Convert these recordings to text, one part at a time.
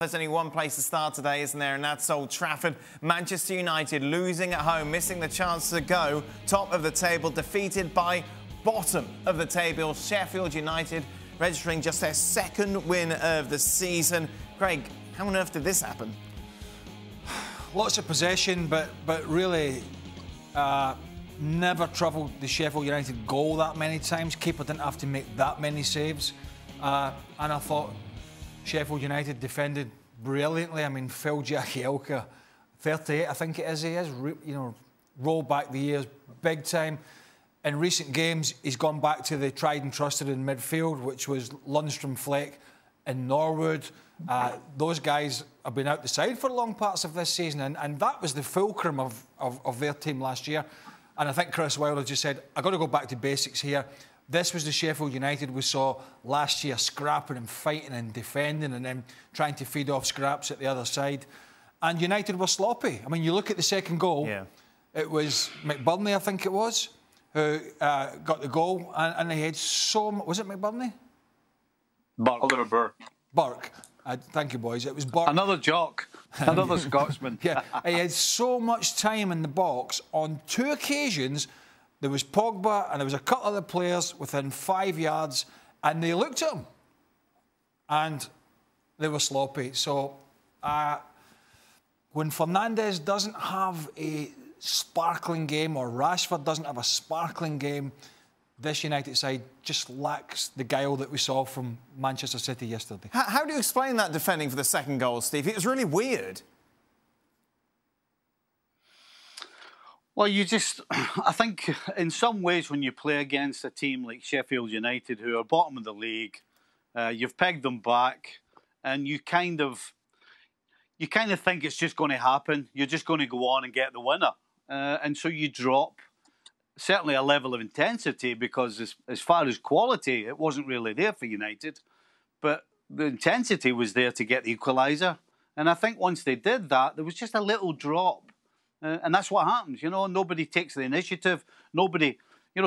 There's only one place to start today, isn't there? And that's Old Trafford. Manchester United losing at home, missing the chance to go top of the table, defeated by bottom of the table Sheffield United, registering just their second win of the season. Craig, how on earth did this happen? Lots of possession, but really never troubled the Sheffield United goal that many times. Keeper didn't have to make that many saves, and I thought Sheffield United defended brilliantly. I mean, Phil Jagielka, 38, I think it is. He is, rolled back the years big time. In recent games, he's gone back to the tried and trusted in midfield, which was Lundstrom, Fleck and Norwood. Those guys have been out the side for long parts of this season, and that was the fulcrum of their team last year. And I think Chris Wilder just said, I've got to go back to basics here. This was the Sheffield United we saw last year, scrapping and fighting and defending and then trying to feed off scraps at the other side. And United were sloppy. I mean, you look at the second goal, it was McBurney, I think it was, who got the goal, and they had so much... Was it McBurney? Burke. Oliver Burke. Burke. Thank you, boys. It was Burke. Another jock. Another Scotsman. Yeah, he had so much time in the box. On two occasions, there was Pogba and there was a couple of other players within 5 yards, and they looked at him, and they were sloppy. So when Fernandes doesn't have a sparkling game, or Rashford doesn't have a sparkling game, this United side just lacks the guile that we saw from Manchester City yesterday. How do you explain that defending for the second goal, Steve? It was really weird. Well, I think in some ways when you play against a team like Sheffield United, who are bottom of the league, you've pegged them back, and you kind of think it's just going to happen. You're just going to go on and get the winner. And so you drop certainly a level of intensity, because as far as quality, it wasn't really there for United. But the intensity was there to get the equaliser. And I think once they did that, there was just a little drop. And that's what happens, nobody takes the initiative. Nobody,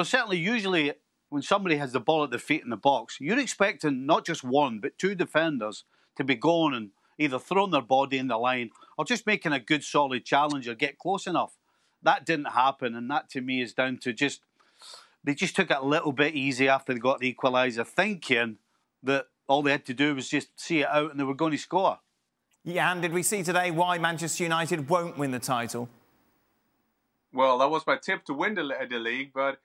certainly usually when somebody has the ball at their feet in the box, you're expecting not just one, but two defenders to be going and either throwing their body in the line or just making a good, solid challenge or get close enough. That didn't happen, and that to me is down to they just took it a little bit easy after they got the equaliser, thinking that all they had to do was just see it out and they were going to score. Yeah, and did we see today why Manchester United won't win the title? Well, that was my tip to win the league, but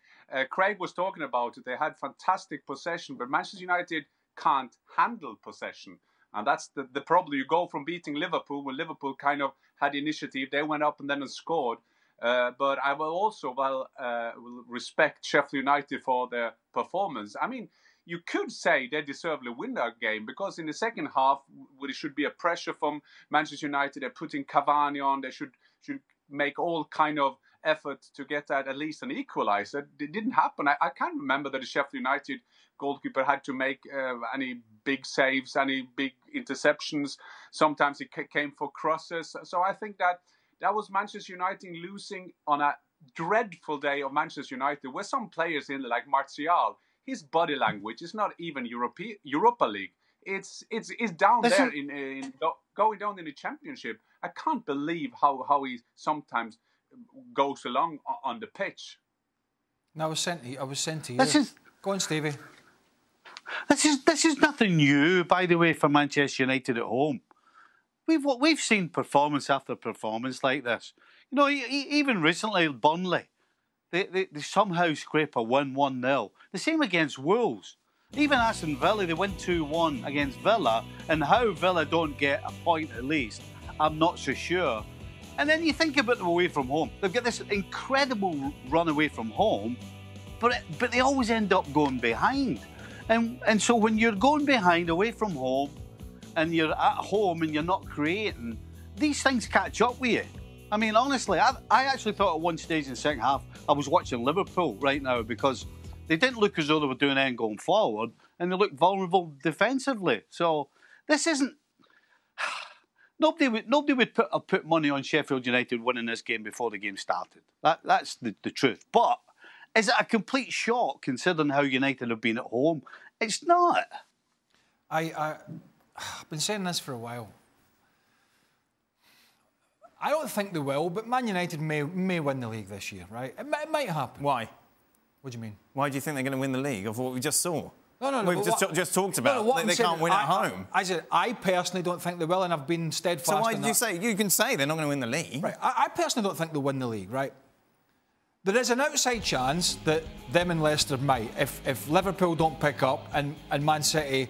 Craig was talking about it. They had fantastic possession, but Manchester United can't handle possession. And that's the problem. You go from beating Liverpool, when Liverpool kind of had the initiative, they went up and then scored. But I will also respect Sheffield United for their performance. I mean, you could say they deserve to win that game, because in the second half, there should be a pressure from Manchester United. They're putting Cavani on. They should make all kind of effort to get at least an equaliser. It didn't happen. I can't remember that the Sheffield United goalkeeper had to make any big saves, any big interceptions. Sometimes it came for crosses. So I think that was Manchester United losing on a dreadful day of Manchester United, where some players in like Martial, his body language is not even Europa League. It's down there going down in the Championship. I can't believe how he sometimes goes along on the pitch. No, I was sent to you. Go on, Stevie. This is nothing new, by the way, for Manchester United at home. We've seen performance after performance like this. Even recently, Burnley, they somehow scrape a win 1-0. The same against Wolves. Even Aston Villa, they win 2-1 against Villa, and how Villa don't get a point at least, I'm not so sure. And then you think about them away from home. They've got this incredible run away from home, but they always end up going behind. And so when you're going behind away from home, and you're at home and you're not creating, these things catch up with you. I mean, honestly, I actually thought at one stage in the second half, I was watching Liverpool right now, because they didn't look as though they were doing anything going forward, and they looked vulnerable defensively. So this isn't... Nobody would put money on Sheffield United winning this game before the game started. That's the truth. But is it a complete shock considering how United have been at home? It's not. I've been saying this for a while. I don't think they will, but Man United may win the league this year, right? It might happen. Why? What do you mean? Why do you think they're going to win the league of what we just saw? No. We've just talked about they can't win at home. I personally don't think they will, and I've been steadfast. So why did you say? You can say they're not going to win the league. Right. I personally don't think they'll win the league, right? There is an outside chance that them and Leicester might, if Liverpool don't pick up and Man City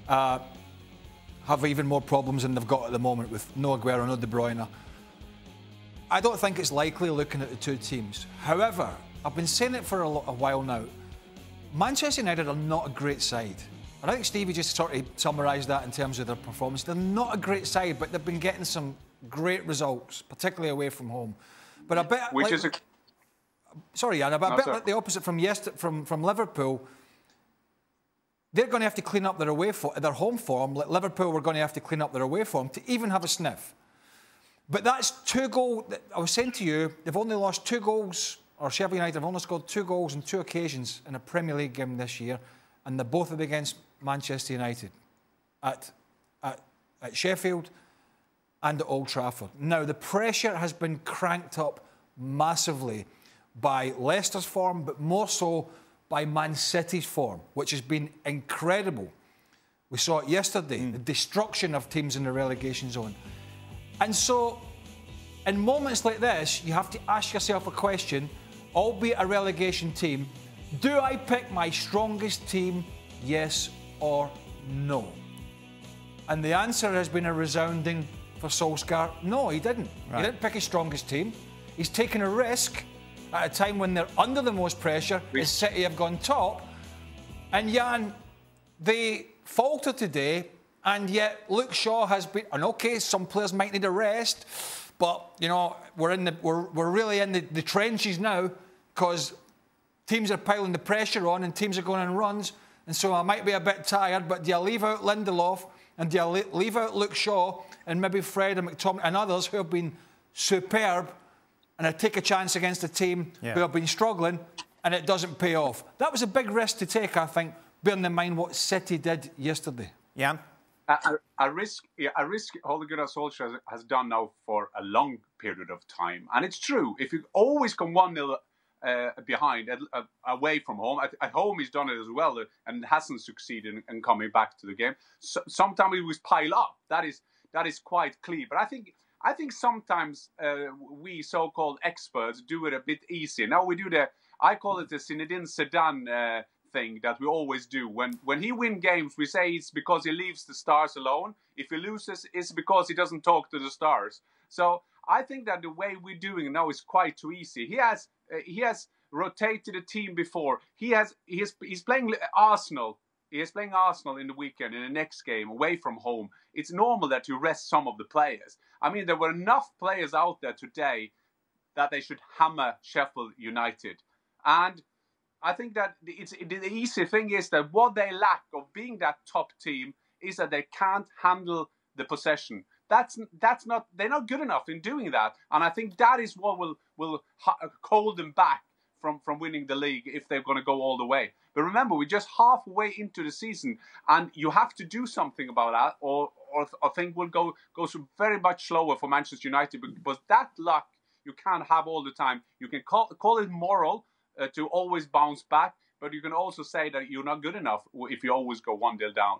have even more problems than they've got at the moment with no Aguero, no De Bruyne. I don't think it's likely looking at the two teams. However, I've been saying it for a while now. Manchester United are not a great side. I think Stevie just sort of summarised that in terms of their performance. They're not a great side, but they've been getting some great results, particularly away from home. But I bet... Sorry, Jan, but I bet like the opposite from Liverpool. They're going to have to clean up their home form, like Liverpool were going to have to clean up their away form to even have a sniff. But that's 2 goals. I was saying to you, they've only lost 2 goals, or Sheffield United have only scored 2 goals on 2 occasions in a Premier League game this year, and they're both against Manchester United at Sheffield and at Old Trafford. Now, the pressure has been cranked up massively by Leicester's form, but more so by Man City's form, which has been incredible. We saw it yesterday, the destruction of teams in the relegation zone. And so, in moments like this, you have to ask yourself a question, albeit a relegation team, do I pick my strongest team, yes or no? And the answer has been a resounding for Solskjaer, no, he didn't. Right. He didn't pick his strongest team. He's taken a risk at a time when they're under the most pressure, as City have gone top. And Jan, they falter today, and yet Luke Shaw has been... And OK, some players might need a rest, but, you know, we're really in the trenches now because teams are piling the pressure on and teams are going on runs, and so I might be a bit tired, but do you leave out Lindelof and do you leave out Luke Shaw and maybe Fred and McTominay and others who have been superb, and I take a chance against a team who have been struggling and it doesn't pay off? That was a big risk to take, I think, bearing in mind what City did yesterday. Yeah. A risk Ole Gunnar Solskjaer has done now for a long period of time. And it's true, if you always come 1-0 behind, away from home, at home he's done it as well and hasn't succeeded in coming back to the game. So, sometimes he was pile up. That is quite clear. But I think sometimes we so-called experts do it a bit easy. Now we do I call it the Zinedine Zidane thing that we always do. When he wins games, we say it's because he leaves the stars alone. If he loses, it's because he doesn't talk to the stars. So I think that the way we're doing it now is quite too easy. He has rotated a team before. He's playing Arsenal. He is playing Arsenal in the weekend, in the next game, away from home. It's normal that you rest some of the players. I mean, there were enough players out there today that they should hammer Sheffield United. And I think that the easy thing is that what they lack of being that top team is that they can't handle the possession. They're not good enough in doing that. And I think that is what will hold them back from winning the league if they're going to go all the way. But remember, we're just halfway into the season, and you have to do something about that, or things will go very much slower for Manchester United, because that luck you can't have all the time. You can call it moral to always bounce back, but you can also say that you're not good enough if you always go 1-0 down.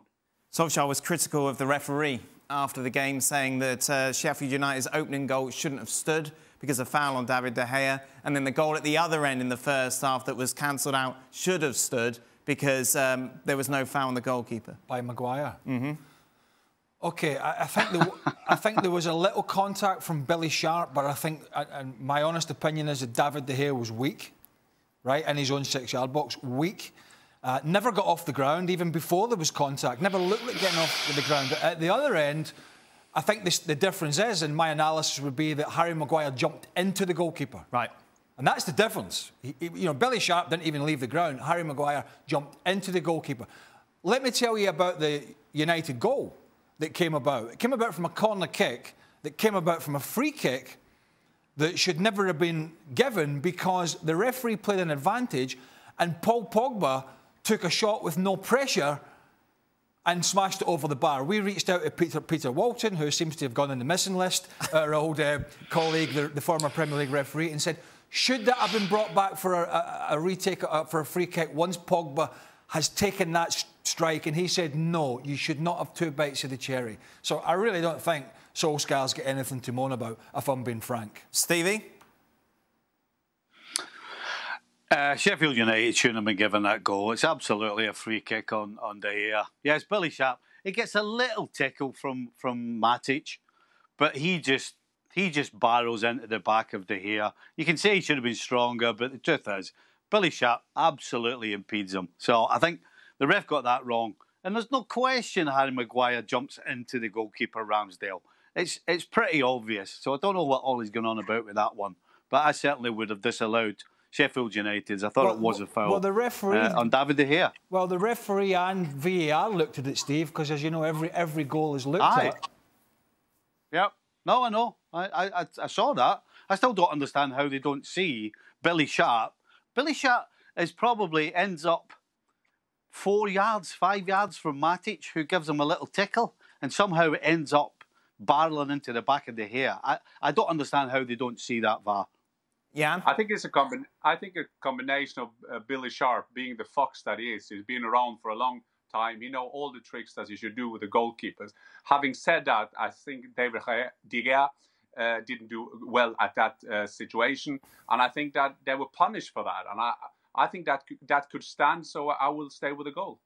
Solskjaer was critical of the referee after the game, saying that Sheffield United's opening goal shouldn't have stood because of foul on David De Gea, and then the goal at the other end in the first half that was cancelled out should have stood because there was no foul on the goalkeeper. By Maguire? Mm-hmm. OK, I think there was a little contact from Billy Sharp, but I think, and my honest opinion is that David De Gea was weak, right, in his own 6-yard box, weak. Never got off the ground, even before there was contact. Never looked like getting off the ground. At the other end, I think the difference is, and my analysis would be that Harry Maguire jumped into the goalkeeper. Right. And that's the difference. Billy Sharp didn't even leave the ground. Harry Maguire jumped into the goalkeeper. Let me tell you about the United goal that came about. It came about from a corner kick, that came about from a free kick that should never have been given because the referee played an advantage and Paul Pogba took a shot with no pressure and smashed it over the bar. We reached out to Peter Walton, who seems to have gone on the missing list, our old colleague, the former Premier League referee, and said, should that have been brought back for a retake, for a free kick once Pogba has taken that strike? And he said, no, you should not have 2 bites of the cherry. So I really don't think Solskjaer's got anything to moan about, if I'm being frank. Stevie? Sheffield United shouldn't have been given that goal. It's absolutely a free kick on De Gea. Yes, Billy Sharp. It gets a little tickle from Matic, but he just barrels into the back of De Gea. You can say he should have been stronger, but the truth is, Billy Sharp absolutely impedes him. So I think the ref got that wrong. And there's no question Harry Maguire jumps into the goalkeeper Ramsdale. It's pretty obvious. So I don't know what Ollie's going on about with that one. But I certainly would have disallowed Sheffield United's. I thought it was a foul the referee, on David De Gea. Well, the referee and VAR looked at it, Steve, because as you know, every goal is looked at. Yep. No, I know. I saw that. I still don't understand how they don't see Billy Sharp. Billy Sharp probably ends up 4 yards, 5 yards from Matic, who gives him a little tickle, and somehow it ends up barreling into the back of De Gea. I don't understand how they don't see that VAR. Yeah, I think it's a combination of Billy Sharp being the fox that he is. He's been around for a long time. He knows all the tricks that you should do with the goalkeepers. Having said that, I think David De Gea didn't do well at that situation, and I think that they were punished for that. And I think that could stand. So I will stay with the goal.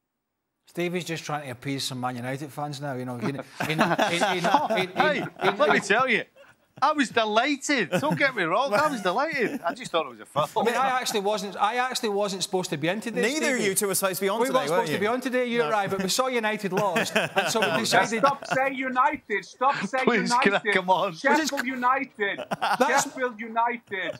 Stevie's just trying to appease some Man United fans now. You know, Hey, let me tell you. I was delighted. Don't get me wrong. I was delighted. I just thought it was a foul. I mean, I actually wasn't supposed to be in today. Neither of you two were supposed to be on today, weren't supposed to be on today. You're right, but we saw United lost, and so we decided. Stop saying United. Stop saying Please, United. come on. Sheffield United. Sheffield United.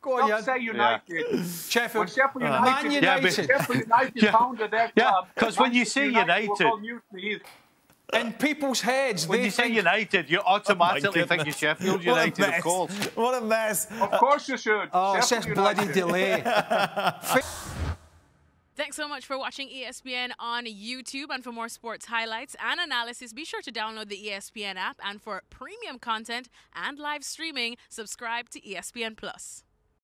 Go on, Stop saying United. Yeah. Sheffield. Sheffield United. Man United. Sheffield United founded their club. Yeah, because when you say United. In people's heads, when you say United, you automatically think you're Sheffield United, of course. What a mess. Of course you should. Oh, it's just bloody delay. Thanks so much for watching ESPN on YouTube. And for more sports highlights and analysis, be sure to download the ESPN app. And for premium content and live streaming, subscribe to ESPN+.